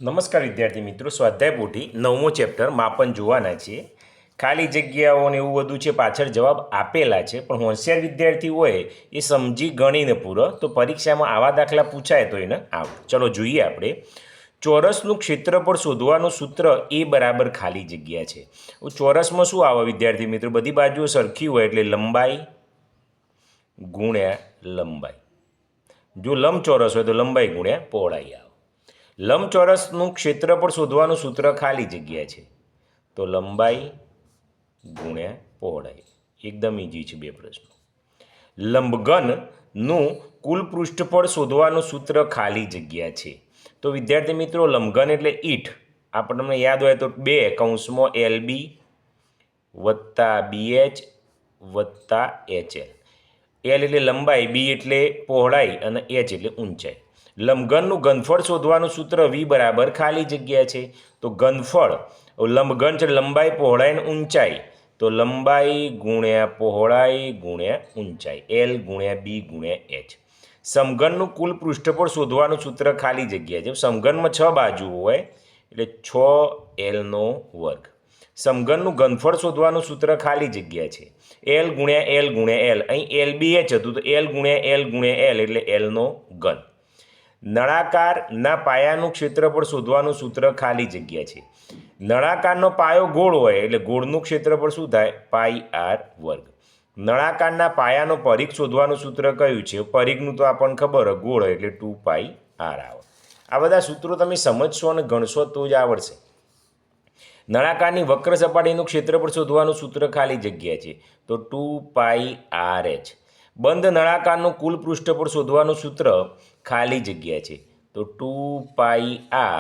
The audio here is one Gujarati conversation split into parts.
નમસ્કાર વિદ્યાર્થી મિત્રો, સ્વાધ્યાય પોથી 9મો ચેપ્ટર માપન જોવાના છીએ. ખાલી જગ્યાઓ ને એવું બધું છે, પાછળ જવાબ આપેલા છે, પણ હોશિયાર વિદ્યાર્થી હોય એ સમજી ગણીને પૂરો તો પરીક્ષામાં આવા દાખલા પૂછાય તો એને આવડે. ચલો જોઈએ આપણે. ચોરસનું ક્ષેત્રફળ શોધવાનું સૂત્ર એ બરાબર ખાલી જગ્યા છે. ચોરસમાં શું આવે વિદ્યાર્થી મિત્રો? બધી બાજુઓ સરખી હોય એટલે લંબાઈ ગુણ્યા લંબાઈ. જો લંબચોરસ હોય તો લંબાઈ ગુણ્યા પહોળાઈ આવે. લંબચોરસનું ક્ષેત્રફળ શોધવાનું સૂત્ર ખાલી જગ્યા છે, તો લંબાઈ ગુણ્યા પહોળાઈ. એકદમ ઈજી છે બે પ્રશ્નો. લંબઘનનું કુલ પૃષ્ઠફળ શોધવાનું સૂત્ર ખાલી જગ્યા છે, તો વિદ્યાર્થી મિત્રો લંબઘન એટલે ઈંટ. આપણને યાદ હોય તો 2 કૌંસમાં LB વત્તા BH વત્તા HL. L એટલે લંબાઈ, B એટલે પહોળાઈ અને H એટલે ઊંચાઈ. લંબઘનનું ઘનફળ શોધવાનું સૂત્ર V બરાબર ખાલી જગ્યા છે, તો ઘનફળ લંબઘન છે લંબાઈ પહોળાઈ અને ઊંચાઈ, તો લંબાઈ ગુણ્યા પહોળાઈ ગુણ્યા ઊંચાઈ, L ગુણ્યા B ગુણ્યા H. સમઘનનું કુલ પૃષ્ઠફળ શોધવાનું સૂત્ર ખાલી જગ્યા છે. સમઘનમાં 6 બાજુઓ હોય એટલે 6L નો વર્ગ. સમઘનનું ઘનફળ શોધવાનું સૂત્ર ખાલી જગ્યા છે, L ગુણ્યા L ગુણ્યા L. અહીં LBH હતું તો L ગુણ્યા L ગુણ્યા L એટલે L નો ઘન. નળાકારના પાયાનું ક્ષેત્રફળ શોધવાનું સૂત્ર ખાલી જગ્યા છે. નળાકારનો પાયો ગોળ હોય એટલે ગોળનું ક્ષેત્રફળ શું થાય? પાઈ r વર્ગ. નળાકારના પાયાનો પરિઘ શોધવાનું સૂત્ર કયું છે? પરિઘનું તો આપણને ખબર હોય, ગોળ હોય એટલે 2 પાઈ r આવે. આ બધા સૂત્રો તમે સમજશો અને ગણશો તો જ આવડશે. નળાકારની વક્ર સપાટીનું ક્ષેત્રફળ શોધવાનું સૂત્ર ખાલી જગ્યા છે, તો 2 પાઈ RH. બંધ નળાકારનું કુલ પૃષ્ઠફળ શોધવાનું સૂત્ર ખાલી જગ્યા છે, તો 2 પાઈ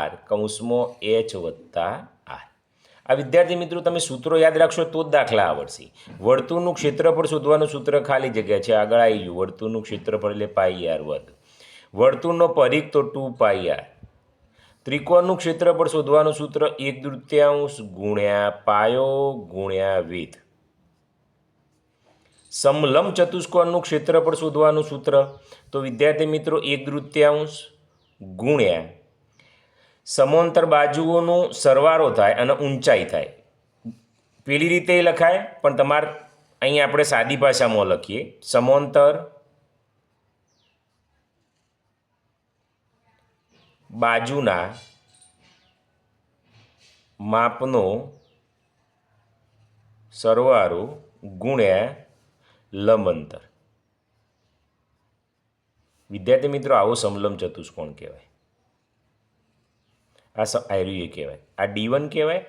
r કૌંસમાં H વત્તા r. આ વિદ્યાર્થી મિત્રો તમે સૂત્રો યાદ રાખશો તો જ દાખલા આવડશે. વર્તુળનું ક્ષેત્રફળ શોધવાનું સૂત્ર ખાલી જગ્યા છે, આગળ આવી ગયું. વર્તુળનું ક્ષેત્રફળ એટલે પાઈ r વર્ગ. વર્તુળનો પરિઘ તો 2 પાઈ r. ત્રિકોણનું ક્ષેત્રફળ શોધવાનું સૂત્ર 1/3 ગુણ્યા પાયો ગુણ્યા વેધ. સમલંબ ચતુષ્કોણનું ક્ષેત્રફળ શોધવાનું સૂત્ર તો વિદ્યાર્થી મિત્રો 1/3 ગુણ્યા સમાંતર બાજુઓનો સરવાળો થાય અને ઊંચાઈ થાય. પેલી રીતે લખાય, પણ તમારે અહીં આપણે સાદી ભાષામાં લખીએ. સમાંતર બાજુના માપનો સરવાળો ગુણ્યા લંબ અંતર. વિદ્યાર્થી મિત્રો આવો સમલંબ ચતુષ્કોણ કહેવાય. આ આયરીએ કહેવાય, આ D1 કહેવાય,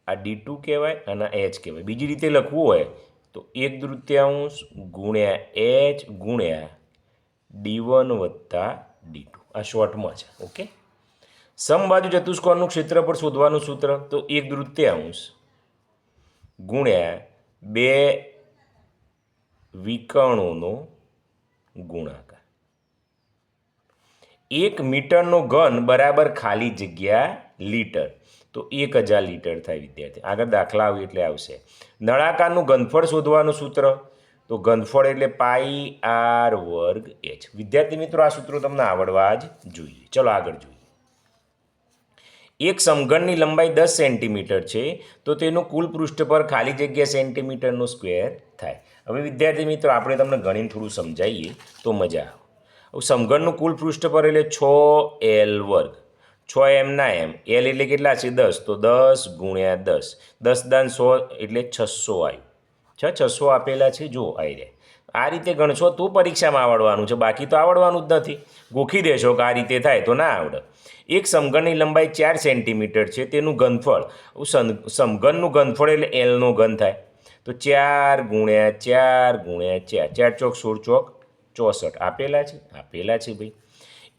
આ D2 કહેવાય અને H કહેવાય. બીજી રીતે લખવું હોય તો 1/3 ગુણ્યા H ગુણ્યા D1 વત્તા D2. આ શોર્ટમાં છે. ઓકે. સમબાજુ ચતુષ્કોણનું ક્ષેત્રફળ શોધવાનું સૂત્ર તો 1/3 ગુણ્યા 2 વિકર્ણોનો ગુણાકાર. 1 મીટરનો ઘન બરાબર ખાલી જગ્યા લીટર, તો 1000 લીટર થાય વિદ્યાર્થી. આગળ દાખલા આવે એટલે આવશે. નળાકારનું ઘનફળ શોધવાનું સૂત્ર તો ઘનફળ એટલે પાઈ r વર્ગ h. વિદ્યાર્થી મિત્રો આ સૂત્રો તમને આવડવા જ જોઈએ. ચલો આગળ જોઈએ. એક સમઘનની લંબાઈ 10 સેન્ટીમીટર છે, તો તેનું કુલ પૃષ્ઠફળ ખાલી જગ્યા સેન્ટીમીટરનો સ્ક્વેર થાય. હવે વિદ્યાર્થી મિત્રો આપણે તમને ગણીને થોડું સમજાવીએ તો મજા આવે. હવે સમઘનનું કુલ પૃષ્ઠફળ એટલે 6L વર્ગ. 6m ના m, L એટલે કેટલા છે? 10, તો 10 ગુણ્યા 10. 10 દાન 100 એટલે 600 આવ્યું. 600 આપેલા છે, જો આવી રહ્યા. આ રીતે ગણશો તો પરીક્ષામાં આવડવાનું છે, બાકી તો આવડવાનું જ નથી. ગોખી દેશો કે આ રીતે થાય તો ના આવડે. એક સમઘનની લંબાઈ 4 સેન્ટીમીટર છે, તેનું ઘનફળ. સમઘનનું ઘનફળ એટલે Lનો ઘન થાય, તો 4 ગુણ્યા 4 ગુણ્યા 4. 4 ચોક 16 ચોક 64 આપેલા છે, આપેલા છે ભાઈ.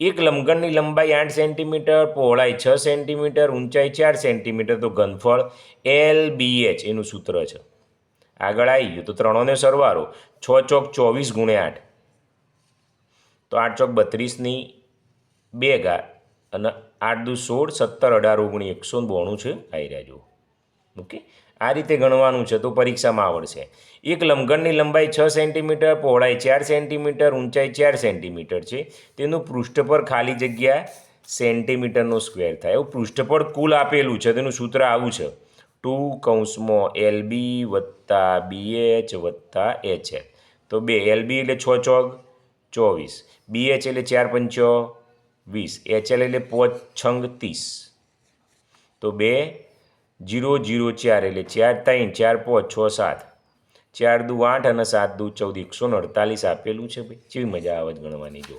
એક લંબઘનની લંબાઈ 8 સેન્ટીમીટર, પહોળાઈ 6 સેન્ટીમીટર, ઊંચાઈ 4 સેન્ટીમીટર, તો ઘનફળ LBH એનું સૂત્ર છે. આગળ આવી ગયું તો ત્રણોને સરવાળો 6 ચોક 24 ગુણ્યા 8, તો 8 ચોક 32ની 2 ઘાત અને 8 દુ 16, 17, 18, 19, 192 છે. આવી રહ્યા જુઓ. ઓકે. આ રીતે ગણવાનું છે તો પરીક્ષામાં આવડશે. એક લંબઘનની લંબાઈ 6 સેન્ટીમીટર, પહોળાઈ 4 સેન્ટીમીટર, ઊંચાઈ 4 સેન્ટીમીટર છે, તેનું પૃષ્ઠફળ ખાલી જગ્યા સેન્ટીમીટરનો સ્ક્વેર થાય. એવું પૃષ્ઠફળ કુલ આપેલું છે તેનું સૂત્ર આવું છે 2 LB વત્તા BH વત્તા HL. તો 2 LB એટલે 6 ચોક 24, BH એટલે 4 પંચો 20, HL એટલે 5 છંગ 30. તો 2 0 0 4 એટલે 4 3 4 5 6 7, 4 દુ 8 અને 7 દુ 14, 148 આપેલું છે ભાઈ. કેવી મજા આવે જ ગણવાની. જો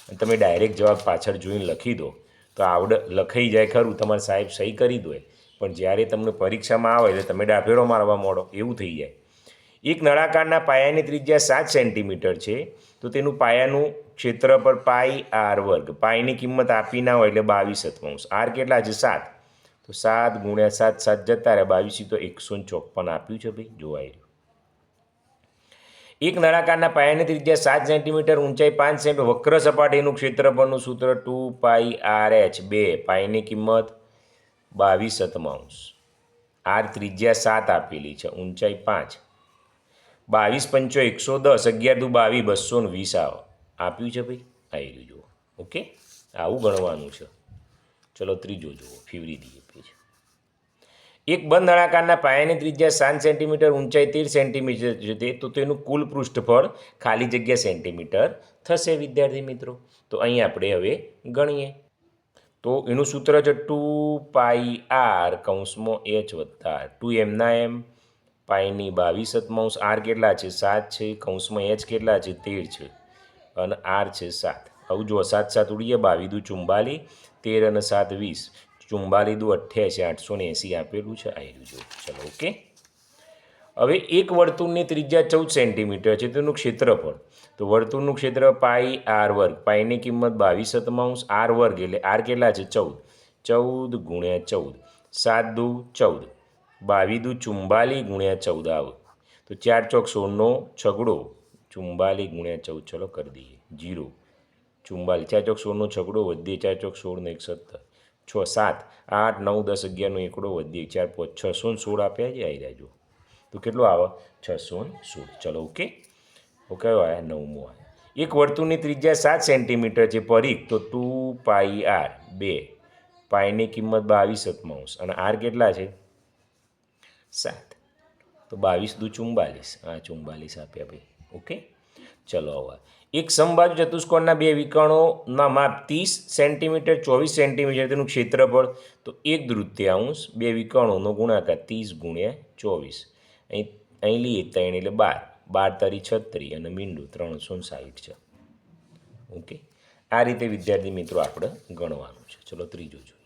અને તમે ડાયરેક્ટ જવાબ પાછળ જોઈને લખી દો તો લખાઈ જાય ખરું, તમારા સાહેબ સહી કરી દો, પણ જ્યારે તમને પરીક્ષામાં આવે એટલે તમે ડાફેરો મારવા માંડો એવું થઈ જાય. એક નળાકારના પાયાની ત્રિજ્યા 7 સેન્ટીમીટર છે તો તેનું પાયાનું ક્ષેત્રફળ પાઈ આર વર્ગ. પાઈની કિંમત આપી ના હોય એટલે 22/7. આર કેટલા છે 7, તો 7 ગુણ્યા 7 7 જતા રહ્યા 22 તો 154 આપ્યું છે ભાઈ. જોવાઈ રહ્યું. એક નળાકારના પાયાની ત્રિજ્યા 7 સેન્ટીમીટર, ઊંચાઈ 5 સેમી, વક્ર સપાટીનું ક્ષેત્રફળનું સૂત્ર 2πRh. 2 પાઈની કિંમત 22/7. આર ત્રિજ્યા 7 આપેલી છે, ઊંચાઈ 5, 22 પંચો 110, 11 દુ 22 220 આપ્યું છે ભાઈ. આવી રહ્યું જુઓ. ઓકે, આવું ગણવાનું છે. ચલો ત્રીજો જુઓ, ફેવરી દઈએ પેજ. એક બંધ નળાકારના પાયાની ત્રિજ્યા 7 સેન્ટીમીટર, ઊંચાઈ 13 સેન્ટીમીટર છે તો તેનું કુલ પૃષ્ઠફળ ખાલી જગ્યા સેન્ટીમીટર થશે વિદ્યાર્થી મિત્રો. તો અહીં આપણે હવે ગણીએ. તો એનું સૂત્ર છે 2πR H વત્તા 2 એમના એમ પાઈની 22/7. આર કેટલા છે 7 છે, H કેટલા છે 13 છે અને આર છે 7. આવું જુઓ 7 7 ઉડીએ, 22 દુ 44, 13 અને 7 20, 44 દુ 88, 880 આપેલું છે. આવ્યું જો. ચલો ઓકે. હવે એક વર્તુળની ત્રિજ્યા 14 સેન્ટીમીટર છે તેનું ક્ષેત્રફળ. તો વર્તુળનું ક્ષેત્ર પાઈ આર વર્ગ. પાઈની કિંમત 22/7. આર વર્ગ એટલે આર કેટલા છે 14, 14 ગુણ્યા 14, 7 દુ 14, 22 દુ 44 ગુણ્યા 14 આવે તો 4 ચોક 16નો છગડો 44 ગુણ્યા 14. ચલો કરી દઈએ 0 44, 4 ચોક 16નો છગડો વધીએ, 4 ચોક 16 ને 1 17, 6 7 8 9 10 11નો એકડો વધીએ, 4 5 616 આપ્યા છે. આવી જાય જો. તો કેટલો આવે 616. ચલો ઓકે. કયો આવ્યા 9મો આવ્યા. એક વર્તુળની ત્રિજ્યા 7 સેન્ટીમીટર છે, પરિઘ તો 2πR. 2 પાઈની કિંમત 22/7 અને આર કેટલા છે 7, તો 22 દુ 44, 44 આપ્યા ભાઈ. ઓકે. ચલો હવે એક સમબાજુ ચતુષ્કોણના બે વિકર્ણોના માપ 30 સેન્ટીમીટર 24 સેન્ટીમીટર, તેનું ક્ષેત્રફળ તો 1/3, બે વિકર્ણોનો ગુણાકાર 30 ગુણ્યા 24. અહીં લઈએ 3 એટલે 12, 12 તરી 36 અને મીંડું 360 છે. ઓકે. આ રીતે વિદ્યાર્થી મિત્રો આપણે ગણવાનું છે. ચલો ત્રીજો જોઈએ.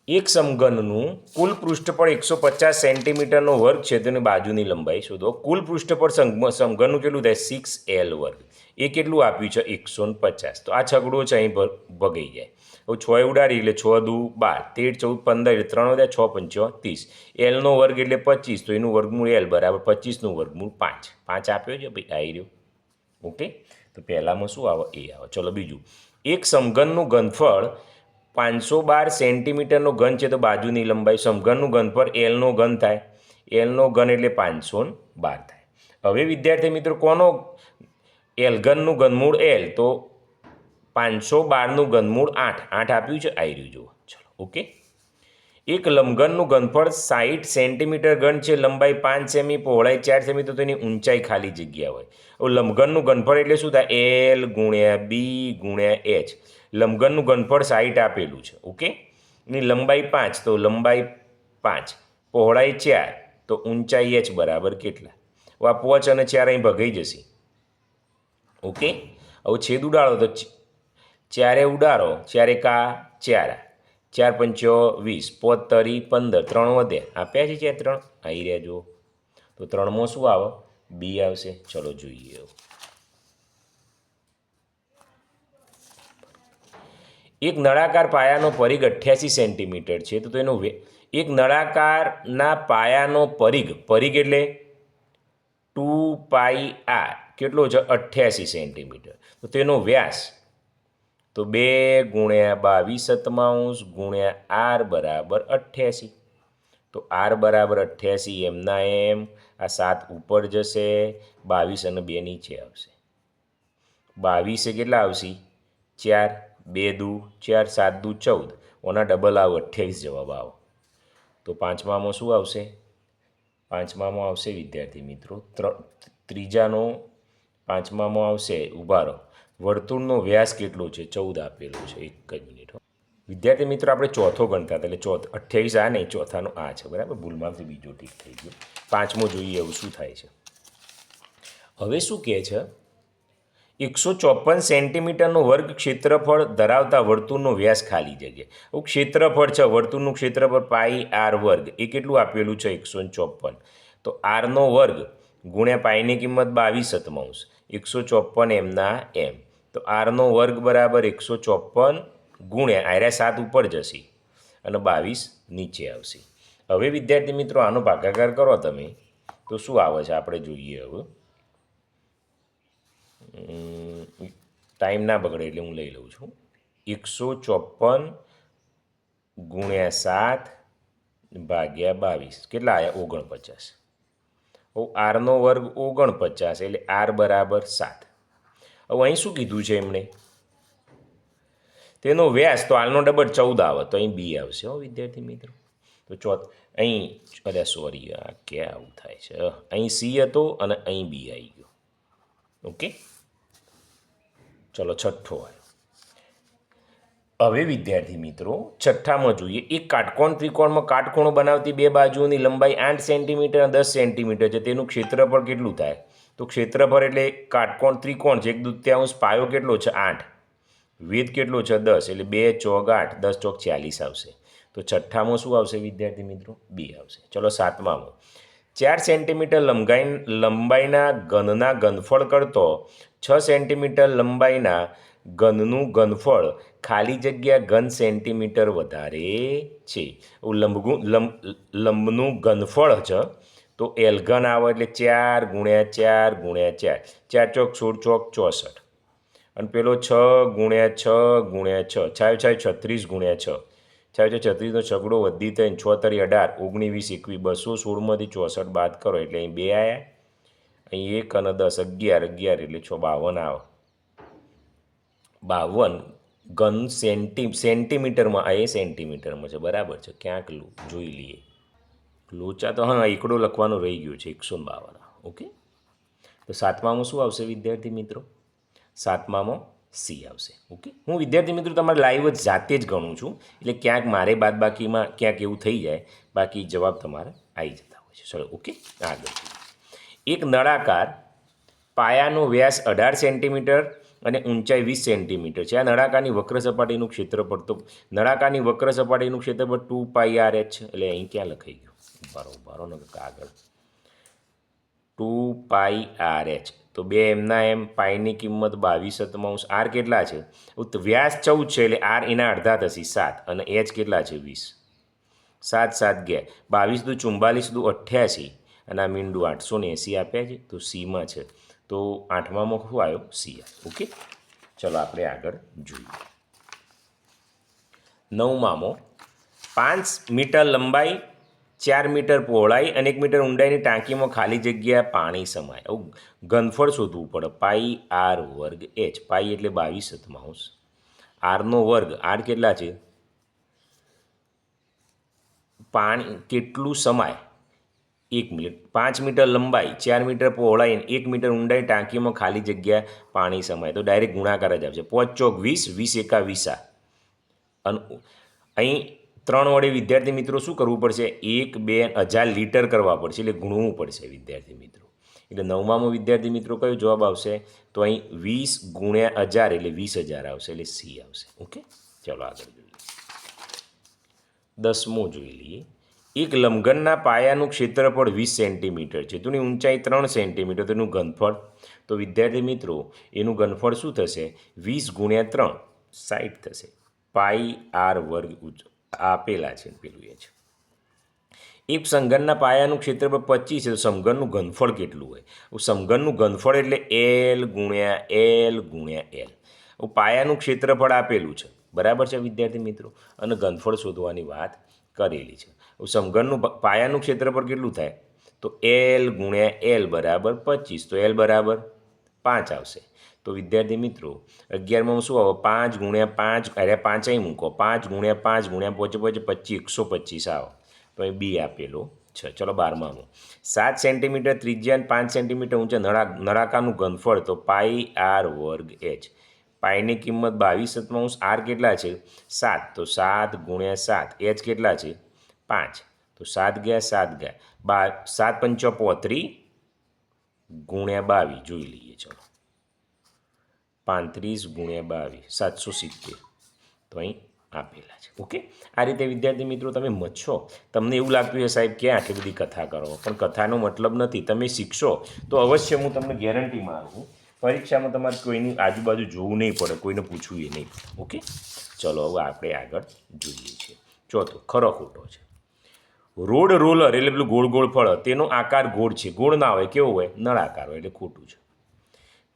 એક સમઘનનું કુલ પૃષ્ઠફળ 150 સેન્ટીમીટરનો વર્ગ છે તેની બાજુની લંબાઈ શોધો. કુલ પૃષ્ઠફળ સમઘનનું કેટલું થાય 6L વર્ગ. એ કેટલું આપ્યું છે 150. તો આ છગડો છે અહીં ભગાઈ જાય. હવે 6 ઉડાડી એટલે 6 દુ 12, 13 14 15 એટલે 3 વધ્યા 6 પંચો 30. એલનો વર્ગ એટલે 25, તો એનું વર્ગમૂળ L બરાબર 25નું વર્ગમૂળ 5. 5 આપ્યો છે ભાઈ. આવી રહ્યો. ઓકે. તો પહેલામાં શું આવે એ આવે. ચલો બીજું. એક સમઘનનું ઘનફળ 512 સેન્ટીમીટરનો ઘન છે તો બાજુની લંબાઈ. સમઘનનું ઘનફળ એલનો ઘન થાય. એલનો ઘન એટલે 512 થાય. હવે વિદ્યાર્થી મિત્રો કોનો એલ ઘનનું ઘનમૂળ L, તો 512નું ઘનમૂળ 8. 8 આપ્યું છે. આવી રહ્યું જુઓ. ચલો ઓકે. એક લંબઘનનું ઘનફળ 60 સેન્ટીમીટર ઘન છે, લંબાઈ 5 સેમી, પહોળાઈ 4 સેમી, તો તેની ઊંચાઈ ખાલી જગ્યા હોય. હવે લંબઘનનું ઘનફળ એટલે શું થાય L ગુણ્યા B ગુણ્યા H. લંબઘનનું ઘનફળ 60 આપેલું છે. ઓકે. એની લંબાઈ 5, તો લંબાઈ 5, પહોળાઈ 4, તો ઊંચાઈ H બરાબર કેટલા? હવે આ 5 અને 4 અહીં ભગાઈ જશે. ઓકે. હવે છેદ ઉડાડો તો 4 ઉડાડો, 4 એકા 4, 4 પંચો 20, 5 તરી 15, 3 વધે આપ્યા છે 3 આવી રહ્યા જુઓ. તો 3માં શું આવે B આવશે. ચલો જોઈએ. એક નળાકાર પાયાનો પરિઘ 88 સેન્ટીમીટર છે તો તેનો એક નળાકારના પાયાનો પરિઘ એટલે 2πR કેટલો છે 88 સેન્ટીમીટર, તો તેનો વ્યાસ તો 2 ગુણ્યા 22/7 ગુણ્યા R બરાબર 88. તો R બરાબર 88 એમના એમ, આ 7 ઉપર જશે, 22 અને 2 નીચે આવશે. 22 કેટલા આવશે 4 2 દુ 4 7 દુ 14 ઓના ડબલ આવો 28 જવાબ આવો તો પાંચમામાં શું આવશે પાંચમામાં આવશે વિદ્યાર્થી મિત્રો ત્રીજાનો પાંચમામાં આવશે ઊભા રહો વર્તુળનો વ્યાસ કેટલો છે 14 આપેલો છે એક જ મિનિટ વિદ્યાર્થી મિત્રો આપણે ચોથો ગણતા હતા એટલે 28 આ નહીં ચોથાનો આ છે બરાબર ભૂલમાંથી બીજો ઠીક થઈ ગયો પાંચમો જોઈએ એવું શું થાય છે હવે શું કહે છે 154 સેન્ટીમીટરનો વર્ગ ક્ષેત્રફળ ધરાવતા વર્તુળનો વ્યાસ ખાલી જગ્યા ક્ષેત્રફળ છે વર્તુળનું ક્ષેત્રફળ પાઈ આર વર્ગ એ કેટલું આપેલું છે 154 તો આરનો વર્ગ ગુણ્યા પાઈની કિંમત 22/7 154 એમના એમ તો આરનો વર્ગ બરાબર 154 ગુણ્યા આર્યા 7 ઉપર જશે અને 22 નીચે આવશે હવે વિદ્યાર્થી મિત્રો આનો ભાગાકાર કરો તમે તો શું આવે છે આપણે જોઈએ હવે ટાઈમ ના બગડે એટલે હું લઈ લઉં છું 154 ગુણ્યા 7 ભાગ્યા 22 કેટલા આવ્યા 49 આરનો વર્ગ 49 એટલે આર બરાબર 7 હવે અહીં શું કીધું છે એમણે તેનો વ્યાસ તો આરનો ડબલ 14 આવે તો અહીં બી આવશે વિદ્યાર્થી મિત્રો તો અહીં અરે સોરી આ ક્યાં આવું થાય છે અહીં સી હતો અને અહીં બી આવી ગયો ઓકે ચલો છઠ્ઠો હવે વિદ્યાર્થી મિત્રો છઠ્ઠામાં જોઈએ એક કાટકોણ ત્રિકોણમાં કાટખૂણો બનાવતી બે બાજુઓની લંબાઈ 8 સેન્ટીમીટર અને 10 સેન્ટીમીટર છે તેનું ક્ષેત્રફળ કેટલું થાય તો ક્ષેત્રફળ એટલે કાટકોણ ત્રિકોણ છે 1/2 પાયો કેટલો છે 8 વેધ કેટલો છે 10 એટલે 2 ચોક 8 10 ચોક 40 આવશે તો છઠ્ઠામાં શું આવશે વિદ્યાર્થી મિત્રો બી આવશે ચલો સાતમામાં 4 સેન્ટીમીટર લંબાઈના ઘનના ઘનફળ કરતો 6 સેન્ટીમીટર લંબાઈના ઘનનું ઘનફળ ખાલી જગ્યા ઘન સેન્ટીમીટર વધારે છે લંબનું ઘનફળ છે તો એલ ઘન આવે એટલે 4 ગુણ્યા 4 ગુણ્યા 4 4 ચોક 16 ચોક 64 અને પેલો 6 ગુણ્યા 6 ગુણ્યા 6 છાયો 36 ગુણ્યા 6 છાયો 36નો છગડો વધી થઈને 6 તરી 18 19 20 21 216માંથી 64 બાદ કરો એટલે અહીં 2 આવ્યા અહીં 1 અને 10 11 એટલે 6 52 આવે 52 ઘન સેન્ટીમીટરમાં આ એ સેન્ટીમીટરમાં છે બરાબર છે ક્યાંક જોઈ લઈએ લોચા તો હા એકડો લખવાનો રહી ગયો છે 152 ઓકે તો સાતમામાં શું આવશે વિદ્યાર્થી મિત્રો સાતમામાં સી આવશે ઓકે હું વિદ્યાર્થી મિત્રો તમારે લાઈવ જ જાતે જ ગણું છું એટલે ક્યાંક મારે બાદબાકીમાં ક્યાંક એવું થઈ જાય બાકી જવાબ તમારે આવી જતા હોય છે ચલો ઓકે આગળ એક નળાકાર પાયાનો વ્યાસ 18 સેન્ટીમીટર અને ઊંચાઈ 20 સેન્ટીમીટર છે આ નળાકારની વક્ર સપાટીનું ક્ષેત્રફળ તો નળાકારની વક્ર સપાટીનું ક્ષેત્રફળ 2πr/h એટલે અહીં ક્યાં લખાઈ ગયું ઉભારો ને આગળ 2πr/h તો બે એમના એમ પાઈની કિંમત 22/7 આર કેટલા છે વ્યાસ 14 છે એટલે આર એના અડધા થશે 7 અને એચ કેટલા છે 20 7 7 ગયા 22 દુ 44 દુ 88 અને આ મીંડું 880 આપ્યા છે તો સીમાં છે તો આઠમામાં શું આવ્યો સી ઓકે ચલો આપણે આગળ જોઈએ નવમામાં 5 મીટર લંબાઈ 4 મીટર પહોળાઈ અને 1 મીટર ઊંડાઈની ટાંકીમાં ખાલી જગ્યા પાણી સમાય આવું ઘનફળ શોધવું પડે પાઈ આર વર્ગ એચ પાઈ એટલે 22/7 આરનો વર્ગ આર કેટલા છે પાણી કેટલું સમાય 1 મિનિટ 5 મીટર લંબાઈ 4 મીટર પહોળાઈ 1 મીટર ઊંડાઈ ટાંકીમાં ખાલી જગ્યા પાણી સમાય તો ડાયરેક્ટ ગુણાકાર જ આવશે 5 ચોક 20 20 એકા 20 અને અહીં 3 વડે વિદ્યાર્થી મિત્રો શું કરવું પડશે 1 2 1000 લીટર કરવા પડશે એટલે ગુણવું પડશે વિદ્યાર્થી મિત્રો એટલે નવમામાં વિદ્યાર્થી મિત્રો કયો જવાબ આવશે તો અહીં 20 ગુણ્યા 1000 એટલે 20000 આવશે એટલે સી આવશે ઓકે ચલો આગળ જોઈએ 10મો જોઈ લઈએ એક લંબઘનના પાયાનું ક્ષેત્રફળ 20 સેન્ટીમીટર છે તેની ઊંચાઈ 3 સેન્ટીમીટર તેનું ઘનફળ તો વિદ્યાર્થી મિત્રો એનું ઘનફળ શું થશે 20 ગુણ્યા 3 60 થશે પાઈ આર વર્ગ આપેલા છે પેલું એ છે એક સમઘનના પાયાનું ક્ષેત્રફળ 25 છે તો સમઘનનું ઘનફળ કેટલું હોય સમઘનનું ઘનફળ એટલે એલ ગુણ્યા એલ પાયાનું ક્ષેત્રફળ આપેલું છે બરાબર છે વિદ્યાર્થી મિત્રો અને ઘનફળ શોધવાની વાત કરેલી છે સમઘનનું પાયાનું ક્ષેત્રફળ કેટલું થાય તો એલ ગુણ્યા એલ બરાબર 25 તો એલ બરાબર 5 આવશે તો વિદ્યાર્થી મિત્રો 11માં શું આવે 5 ગુણ્યા 5 અરે 5 અહીં મૂકો 5 ગુણ્યા 5 ગુણ્યા 5 25 125 આવે તો અહીં બી આપેલો છે. ચલો 12માં 7 સેન્ટીમીટર ત્રિજ્યા અને 5 સેન્ટીમીટર ઊંચા નળાકારનું ઘનફળ તો પાઈ આર વર્ગ એચ. પાઈની કિંમત 22/7 આર કેટલા છે 7 તો 7 ગુણ્યા 7 એચ કેટલા છે 5 તો 7 ગયા 7 ગયા 7 પંચા 35 ગુણ્યા 22 જોઈ લઈએ. ચલો 35 ગુણ્યા 22 770 તો અહીં આપેલા છે. ઓકે, આ રીતે વિદ્યાર્થી મિત્રો તમે મચશો. તમને એવું લાગતું છે સાહેબ કે આટલી બધી કથા કરો, પણ કથાનો મતલબ નથી. તમે શીખશો તો અવશ્ય હું તમને ગેરંટી મારું પરીક્ષામાં તમારે કોઈની આજુબાજુ જોવું નહીં પડે, કોઈને પૂછવું એ નહીં પડે. ઓકે, ચલો હવે આપણે આગળ જોઈએ છીએ. ચોથું ખરો ખોટો છે. રોડ રોલર એટલે પેલું ગોળ ગોળ ફળ તેનો આકાર ગોળ છે. ગોળ ના હોય, કેવો હોય નળાકાર હોય, એટલે ખોટું છે.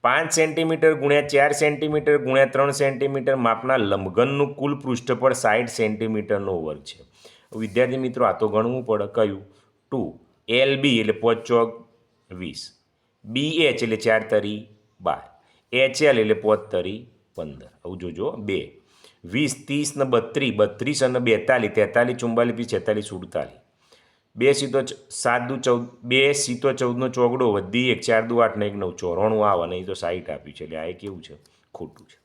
5 સેન્ટીમીટર ગુણ્યા 4 સેન્ટીમીટર ગુણ્યા 3 સેન્ટીમીટર માપના લંબઘનનું કુલ પૃષ્ઠફળ 60 સેન્ટીમીટરનો વર્ગ છે. વિદ્યાર્થી મિત્રો આ તો ગણવું પડે. કયું 2 LB એટલે 5 ચોક 20, BH એટલે 4 તરી 12, HL એટલે 5 તરી 15. આવું જોજો 2 20 30 ને 32 32 અને 42 43 44 46 47 2 સીતો 7 દુ 14 2 સીતો 14નો ચોગડો વધી 1 4 દુ 8 ને 1 9 94 આવે ને એ તો 60 આપ્યું છે. એટલે આ કેવું છે ખોટું છે.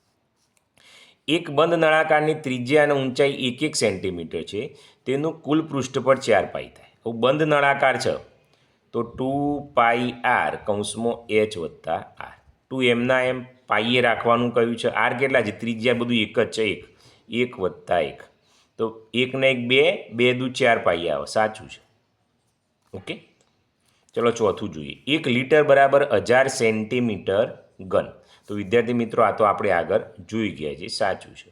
એક બંધ નળાકારની ત્રિજ્યા અને ઊંચાઈ 1 સેન્ટીમીટર છે. તેનું કુલ પૃષ્ઠફળ 4 પાઈ થાય. હવે બંધ નળાકાર છે તો 2 પાઈ આર કૌંસમાં h વત્તા આર. 2 એમના એમ પાઈએ રાખવાનું કહ્યું છે. આર કેટલા છે ત્રિજ્યા બધું એક જ છે 1 વત્તા 1 તો 1 ને 1 2 2 દુ 4 પાઈ આવે સાચું છે. ઓકે, ચલો ચોથું જોઈએ. 1 લીટર બરાબર 1000 સેન્ટીમીટર ઘન. તો વિદ્યાર્થી મિત્રો આ તો આપણે આગળ જોઈ ગયા છે, સાચું છે.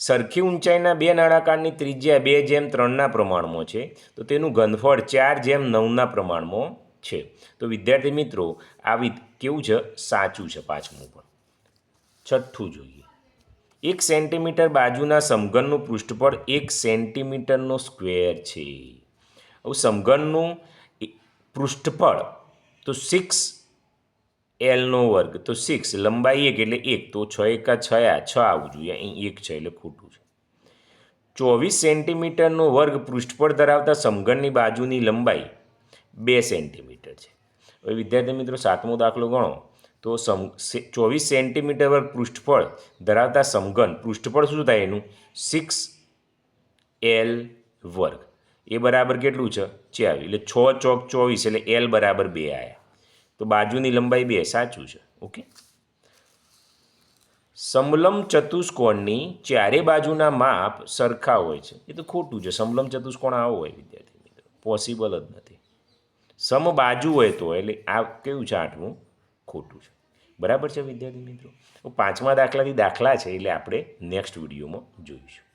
સરખી ઊંચાઈના બે નળાકારની ત્રિજ્યા 2:3ના પ્રમાણમાં છે તો તેનું ઘનફળ 4:9ના પ્રમાણમાં છે. તો વિદ્યાર્થી મિત્રો આ કેવું છે સાચું છે. પાંચમું પણ. છઠ્ઠું જોઈએ. 1 સેન્ટીમીટર બાજુના સમઘનનું પૃષ્ઠફળ 1 સેન્ટીમીટરનો સ્ક્વેર છે. હવે સમઘનનું પૃષ્ઠફળ તો 6Lનો વર્ગ તો 6 લંબાઈ 1 એટલે 1 તો 6 એકા 6 6 આવવું જોઈએ. અહીં 1 છે એટલે ખોટું છે. 24 સેન્ટીમીટરનો વર્ગ પૃષ્ઠફળ ધરાવતા સમઘનની બાજુની લંબાઈ 2 સેન્ટીમીટર છે. હવે વિદ્યાર્થી મિત્રો સાતમો દાખલો ગણો તો 24 સેન્ટીમીટર વર્ગ પૃષ્ઠફળ ધરાવતા સમઘન પૃષ્ઠફળ શું થાય એનું 6L વર્ગ એ બરાબર કેટલું છે 24 એટલે 6 ચોક 24 એટલે L બરાબર 2 આવ્યા. તો બાજુની લંબાઈ 2 સાચું છે. ઓકે, સમલંબ ચતુષ્કોણની ચારે બાજુના માપ સરખા હોય છે. એ તો ખોટું છે. સમલંબ ચતુષ્કોણ આવો હોય વિદ્યાર્થી મિત્રો, પોસિબલ જ નથી. સમબાજુ હોય તો એટલે આ કેવું છે આઠમું ખોટું છે. બરાબર છે વિદ્યાર્થી મિત્રો. પાંચમા દાખલાથી દાખલા છે એટલે આપણે નેક્સ્ટ વિડીયોમાં જોઈશું.